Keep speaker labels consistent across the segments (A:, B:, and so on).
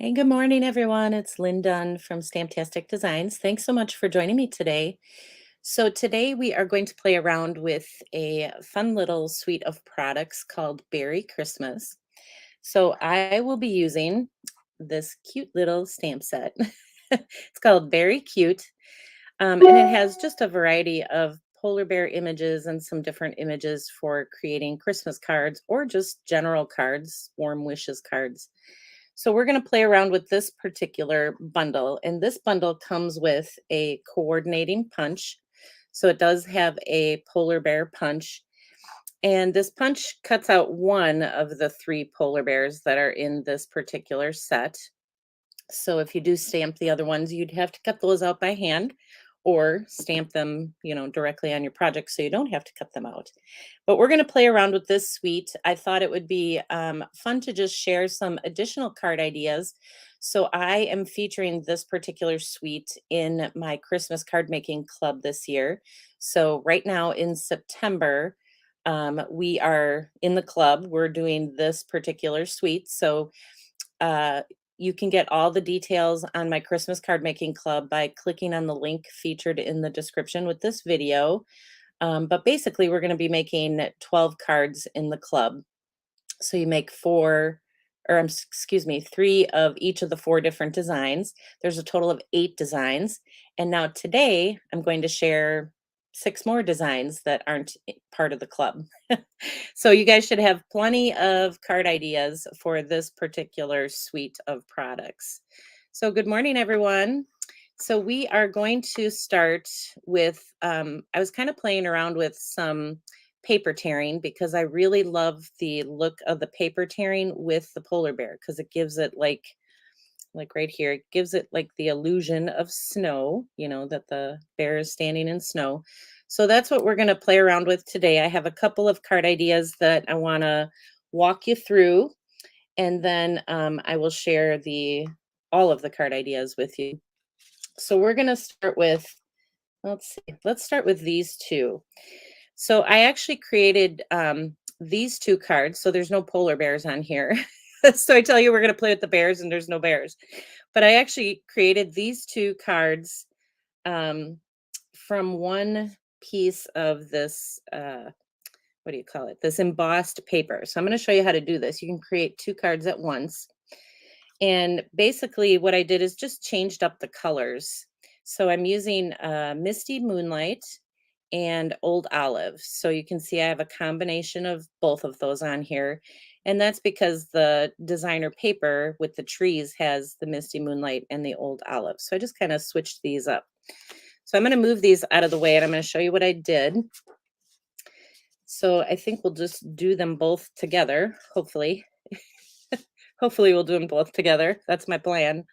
A: Hey, good morning, everyone. It's Lynn Dunn from Stamptastic Designs. Thanks so much for joining me today. So today we are going to play around with a fun little suite of products called Beary Christmas. So I will be using this cute little stamp set. It's called Beary Cute, and it has just a variety of polar bear images and some different images for creating Christmas cards or just general cards, warm wishes cards. So we're going to play around with this particular bundle, and this bundle comes with a coordinating punch. So it does have a polar bear punch, and this punch cuts out one of the three polar bears that are in this particular set. So if you do stamp the other ones, you'd have to cut those out by hand or stamp them, directly on your project so you don't have to cut them out. But we're going to play around with this suite. I thought it would be fun to just share some additional card ideas. So I am featuring this particular suite in my Christmas card making club this year. So right now in September, we are in the club. We're doing this particular suite. So uh, you can get all the details on my Christmas card making club by clicking on the link featured in the description with this video. But basically, we're going to be making 12 cards in the club. So you make excuse me, three of each of the four different designs. There's a total of 8 designs. And now today, I'm going to share 6 more designs that aren't part of the club. So you guys should have plenty of card ideas for this particular suite of products. So good morning, everyone. So we are going to start with, I was kind of playing around with some paper tearing because I really love the look of the paper tearing with the polar bear because it gives it like right here, it gives it like the illusion of snow, that the bear is standing in snow. So that's what we're going to play around with today. I have a couple of card ideas that I want to walk you through, and then I will share the all of the card ideas with you. So we're going to start with, let's start with these two. So I actually created these two cards. So there's no polar bears on here. So I tell you, we're going to play with the bears and there's no bears. But I actually created these two cards from one piece of this, what do you call it? This embossed paper. So I'm going to show you how to do this. You can create 2 cards at once. And basically what I did is just changed up the colors. So I'm using Misty Moonlight and Old Olive. So you can see I have a combination of both of those on here. And that's because the designer paper with the trees has the Misty Moonlight and the Old Olive. So I just kind of switched these up. So I'm going to move these out of the way and I'm going to show you what I did. So I think we'll just do them both together, hopefully. Hopefully we'll do them both together. That's my plan.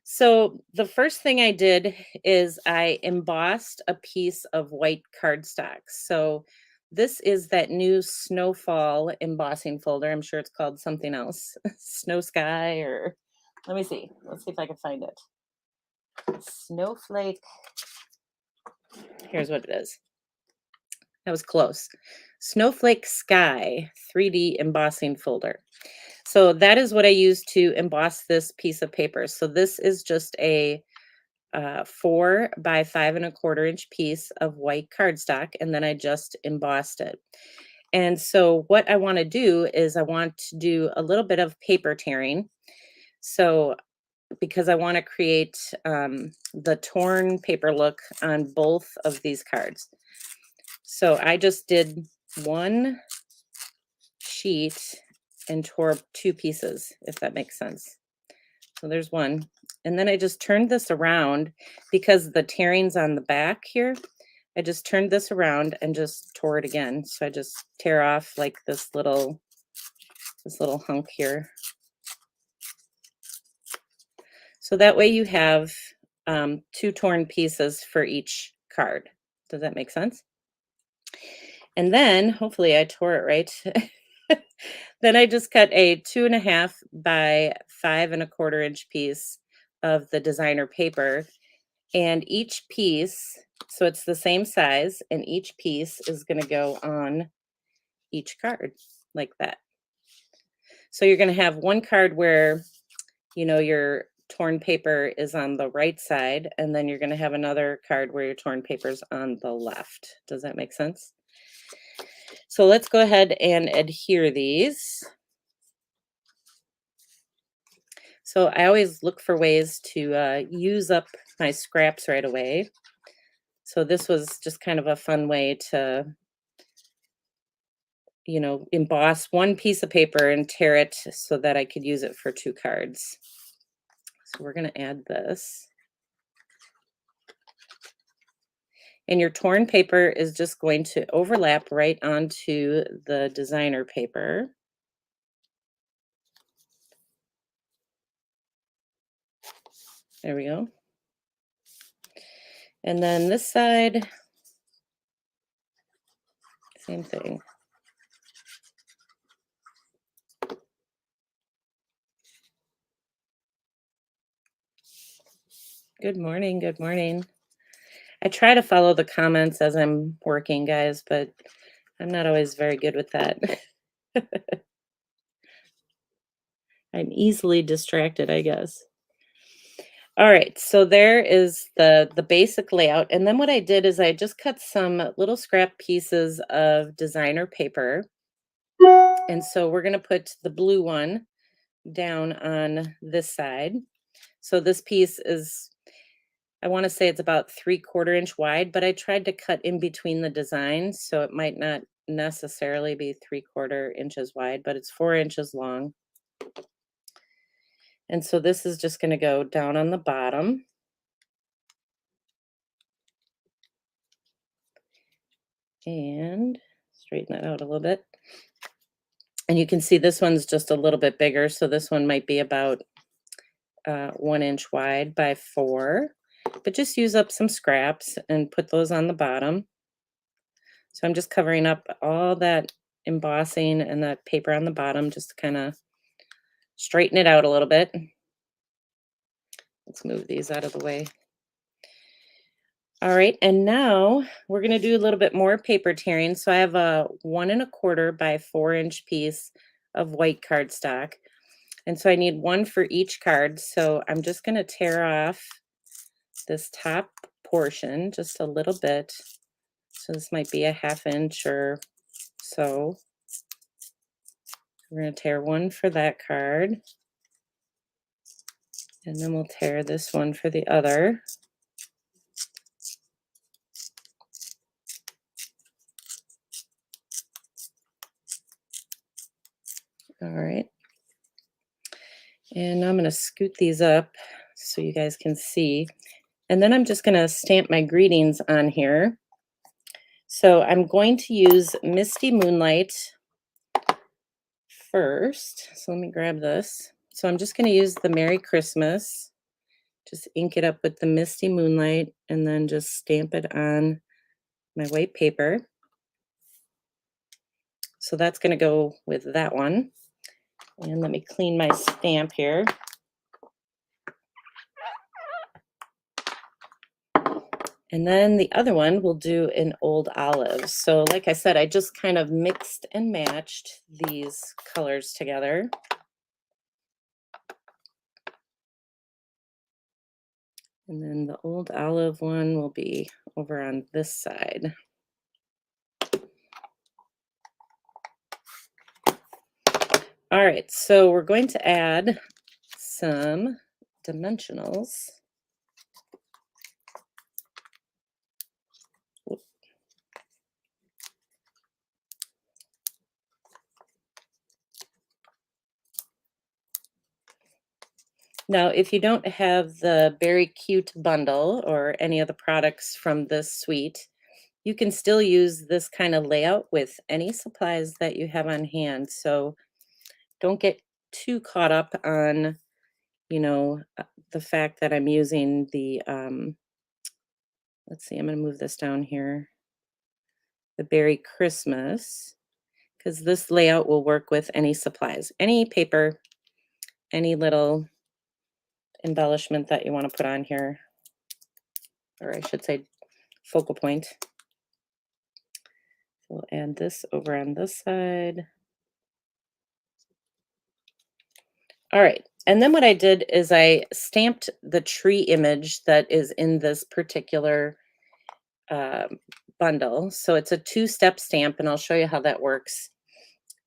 A: So the first thing I did is I embossed a piece of white cardstock. So this is that new snowfall embossing folder. I'm sure it's called something else. Snow Sky, or let me see. Let's see if I can find it. Snowflake. Here's what it is. That was close. Snowflake Sky 3D embossing folder. So that is what I used to emboss this piece of paper. So this is just a 4 by 5¼ inch piece of white cardstock, and then I just embossed it. And so what I want to do is I want to do a little bit of paper tearing. So because I want to create the torn paper look on both of these cards. So I just did one sheet and tore 2 pieces, if that makes sense. So there's one. And then I just turned this around because the tearing's on the back here. I just turned this around and just tore it again. So I just tear off like this little hunk here. So that way you have 2 torn pieces for each card. Does that make sense? And then hopefully I tore it right. Then I just cut a 2½ by 5¼ inch piece of the designer paper, and each piece, so it's the same size, and each piece is going to go on each card like that. So you're going to have one card where your torn paper is on the right side, and then you're going to have another card where your torn paper's on the left. Does that make sense? So let's go ahead and adhere these. So I always look for ways to use up my scraps right away. So this was just kind of a fun way to, emboss one piece of paper and tear it so that I could use it for 2 cards. So we're going to add this. And your torn paper is just going to overlap right onto the designer paper. There we go. And then this side, same thing. Good morning, good morning. I try to follow the comments as I'm working, guys, but I'm not always very good with that. I'm easily distracted, I guess. All right, so there is the basic layout. And then what I did is I just cut some little scrap pieces of designer paper. And so we're going to put the blue one down on this side. So this piece is, I want to say it's about 3/4 inch wide, but I tried to cut in between the designs, so it might not necessarily be 3/4 inches wide, but it's 4 inches long. And so this is just going to go down on the bottom. And straighten that out a little bit. And you can see this one's just a little bit bigger, so this one might be about 1 inch wide by 4. But just use up some scraps and put those on the bottom. So I'm just covering up all that embossing and that paper on the bottom just to kind of straighten it out a little bit. Let's move these out of the way. All right, and now we're going to do a little bit more paper tearing. So I have a 1 1/4 by 4 inch piece of white cardstock. And so I need one for each card. So I'm just going to tear off this top portion just a little bit. So this might be a 1/2 inch or so. We're going to tear one for that card. And then we'll tear this one for the other. All right. And I'm going to scoot these up so you guys can see. And then I'm just going to stamp my greetings on here. So I'm going to use Misty Moonlight first. So let me grab this. So I'm just going to use the Merry Christmas. Just ink it up with the Misty Moonlight and then just stamp it on my white paper. So that's going to go with that one. And let me clean my stamp here. And then the other one we'll do in Old Olive. So like I said, I just kind of mixed and matched these colors together. And then the Old Olive one will be over on this side. All right, so we're going to add some dimensionals. Now, if you don't have the Beary Cute bundle or any of the products from this suite, you can still use this kind of layout with any supplies that you have on hand. So don't get too caught up on, the fact that I'm using the, let's see, I'm going to move this down here, the Beary Christmas, because this layout will work with any supplies, any paper, any little embellishment that you want to put on here, or I should say focal point. We'll add this over on this side. All right, And then what I did is I stamped the tree image that is in this particular um, bundle. So it's a two-step stamp, and I'll show you how that works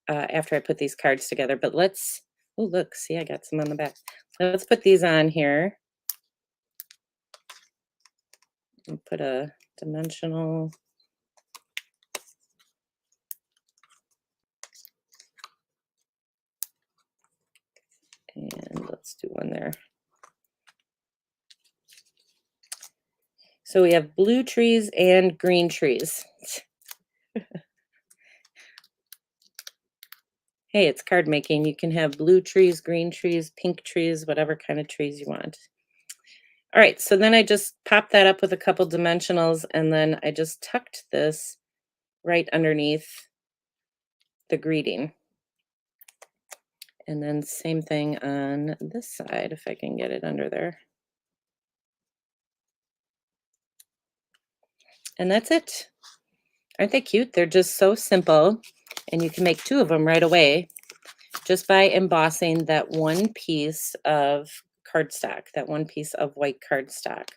A: after I put these cards together. But let's, oh, look, see, I got some on the back. Let's put these on here and put a dimensional. And let's do one there. So we have blue trees and green trees. Hey, it's card making. You can have blue trees, green trees, pink trees, whatever kind of trees you want. All right, so then I just popped that up with a couple dimensionals, and then I just tucked this right underneath the greeting. And then same thing on this side, if I can get it under there. And that's it. Aren't they cute? They're just so simple, and you can make two of them right away just by embossing that one piece of cardstock, that one piece of white cardstock.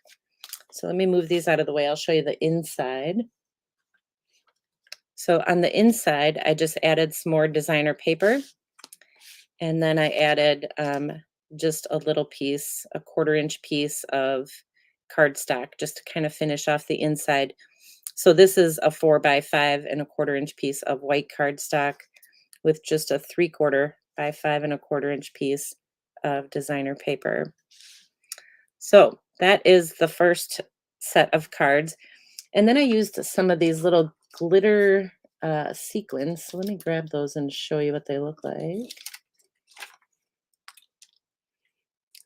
A: So let me move these out of the way. I'll show you the inside. So on the inside, I just added some more designer paper, and then I added just a little piece, a 1/4 inch piece of cardstock, just to kind of finish off the inside. So this is a 4x5 and a 1/4 inch piece of white cardstock with just a 3/4 by 5 and a 1/4 inch piece of designer paper. So that is the first set of cards. And then I used some of these little glitter sequins. So let me grab those and show you what they look like.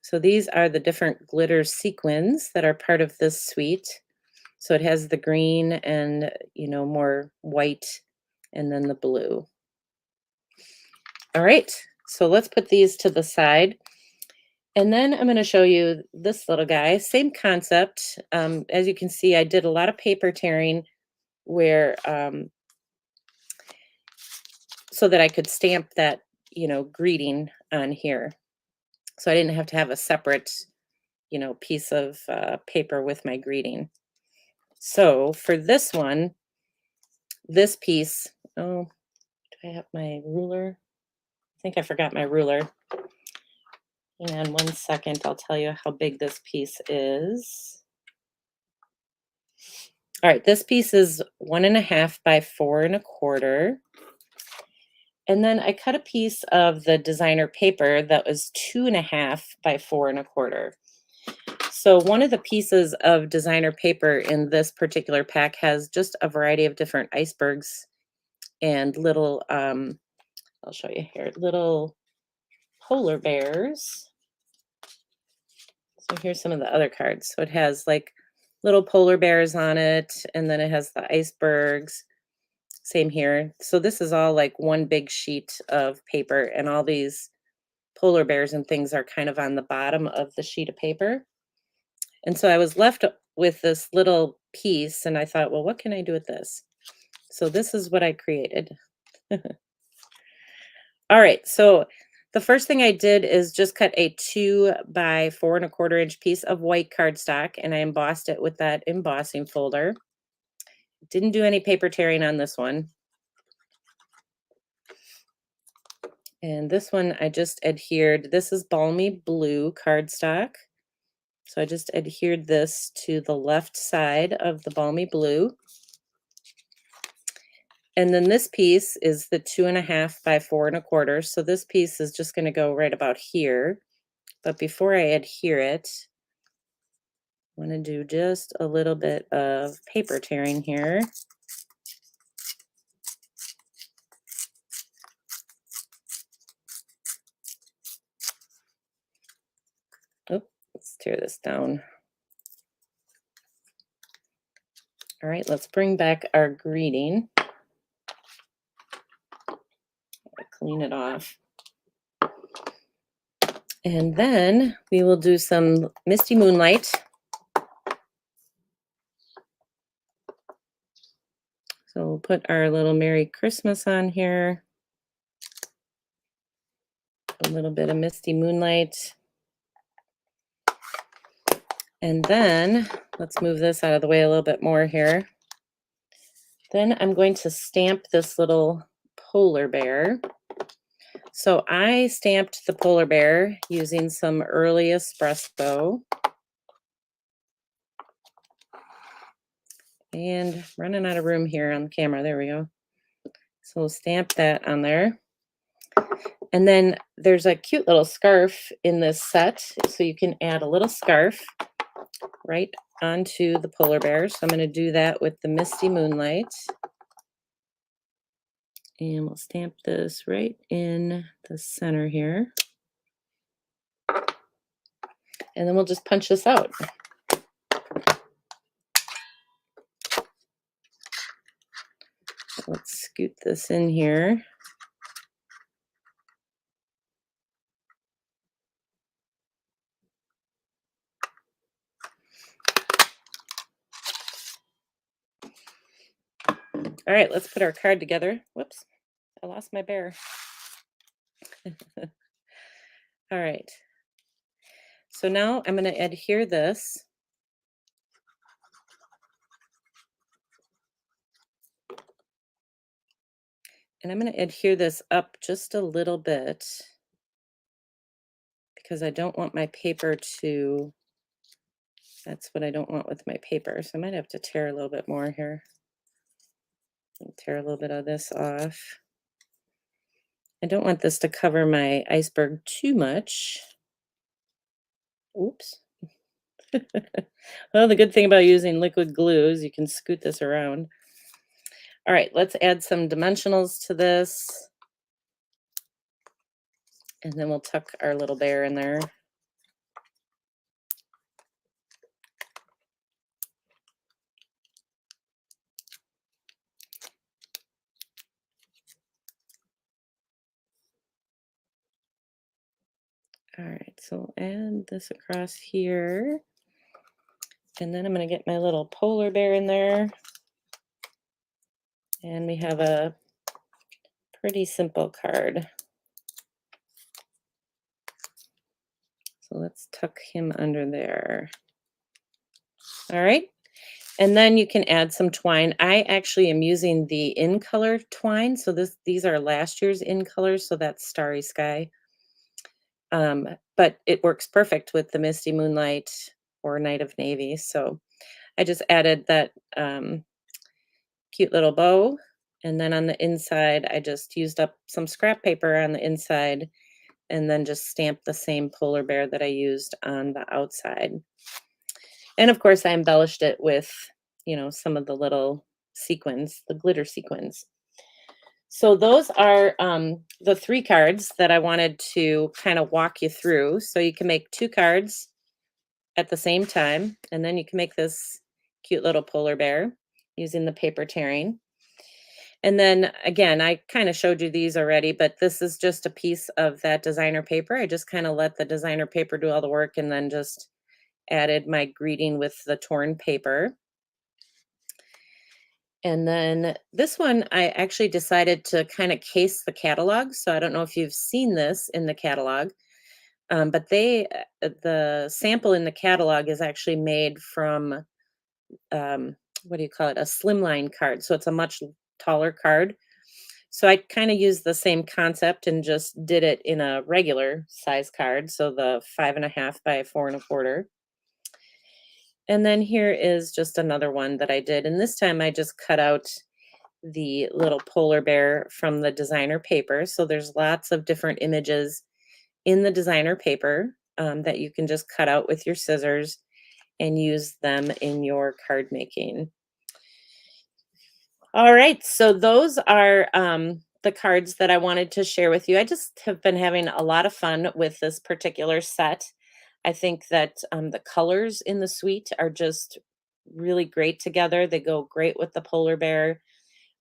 A: So these are the different glitter sequins that are part of this suite. So it has the green and, more white, and then the blue. All right, so let's put these to the side. And then I'm going to show you this little guy. Same concept. As you can see, I did a lot of paper tearing where so that I could stamp that, greeting on here. So I didn't have to have a separate, piece of paper with my greeting. So for this one, this piece, oh, do I have my ruler? I think I forgot my ruler. Hang on 1 second, I'll tell you how big this piece is. All right, this piece is 1.5 by 4 1/4. And then I cut a piece of the designer paper that was 2.5 by 4 1/4. So one of the pieces of designer paper in this particular pack has just a variety of different icebergs and little, I'll show you here, little polar bears. So here's some of the other cards. So it has like little polar bears on it, and then it has the icebergs. Same here. So this is all like one big sheet of paper, and all these polar bears and things are kind of on the bottom of the sheet of paper. And so I was left with this little piece, and I thought, well, what can I do with this? So this is what I created. All right, so the first thing I did is just cut a 2 by 4 1/4 inch piece of white cardstock, and I embossed it with that embossing folder. Didn't do any paper tearing on this one. And this one I just adhered. This is balmy blue cardstock. So I just adhered this to the left side of the balmy blue. And then this piece is the 2.5 by 4 1/4. So this piece is just going to go right about here. But before I adhere it, I want to do just a little bit of paper tearing here. Oh, let's tear this down. All right, let's bring back our greeting. Clean it off. And then we will do some Misty Moonlight. So we'll put our little Merry Christmas on here. A little bit of Misty Moonlight. And then let's move this out of the way a little bit more here. Then I'm going to stamp this little polar bear. So I stamped the polar bear using some early espresso. And running out of room here on the camera. There we go. So we'll stamp that on there. And then there's a cute little scarf in this set. So you can add a little scarf right onto the polar bear. So I'm going to do that with the Misty Moonlight. And we'll stamp this right in the center here. And then we'll just punch this out. Let's scoot this in here. All right, let's put our card together. Whoops, I lost my bear. All right. So now I'm going to adhere this. And I'm going to adhere this up just a little bit because I don't want my paper to, that's what I don't want with my paper. So I might have to tear a little bit more here. Tear a little bit of this off. I don't want this to cover my iceberg too much. Oops. Well, the good thing about using liquid glue is you can scoot this around. All right, let's add some dimensionals to this. And then we'll tuck our little bear in there. All right, so we'll add this across here. And then I'm going to get my little polar bear in there. And we have a pretty simple card. So let's tuck him under there. All right. And then you can add some twine. I actually am using the in color twine. So these are last year's in colors. So that's Starry Sky. But it works perfect with the Misty Moonlight or Night of Navy. So I just added that cute little bow. And then on the inside, I just used up some scrap paper on the inside and then just stamped the same polar bear that I used on the outside. And of course, I embellished it with, you know, some of the little sequins, the glitter sequins. So those are the 3 cards that I wanted to kind of walk you through. So you can make 2 cards at the same time, and then you can make this cute little polar bear using the paper tearing. And then again, I kind of showed you these already, but this is just a piece of that designer paper. I just kind of let the designer paper do all the work and then just added my greeting with the torn paper. And then this one, I actually decided to kind of case the catalog. So I don't know if you've seen this in the catalog, but the sample in the catalog is actually made from, what do you call it? A slimline card. So it's a much taller card. So I kind of used the same concept and just did it in a regular size card. So the 5.5 by 4.25. And then here is just another one that I did. And this time I just cut out the little polar bear from the designer paper. So there's lots of different images in the designer paper that you can just cut out with your scissors and use them in your card making. All right, so those are the cards that I wanted to share with you. I just have been having a lot of fun with this particular set. I think that the colors in the suite are just really great together. They go great with the polar bear.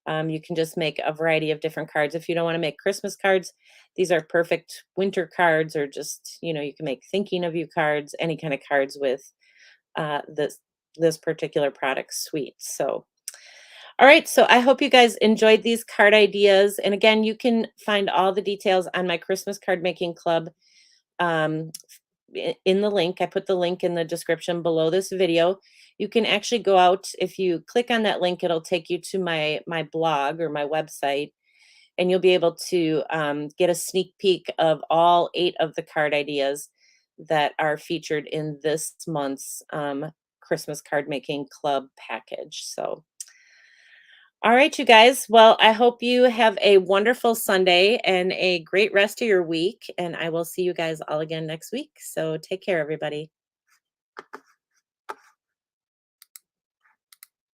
A: You can just make a variety of different cards. If you don't want to make Christmas cards, these are perfect winter cards, or just, you know, you can make thinking of you cards, any kind of cards with this particular product suite. So All right, so I hope you guys enjoyed these card ideas. And again, you can find all the details on my Christmas card making club um, in the link. I put the link in the description below this video. You can actually go out, if you click on that link, it'll take you to my blog or my website, and you'll be able to get a sneak peek of all 8 of the card ideas that are featured in this month's Christmas card making club package. So all right, you guys. Well, I hope you have a wonderful Sunday and a great rest of your week. And I will see you guys all again next week. So take care, everybody.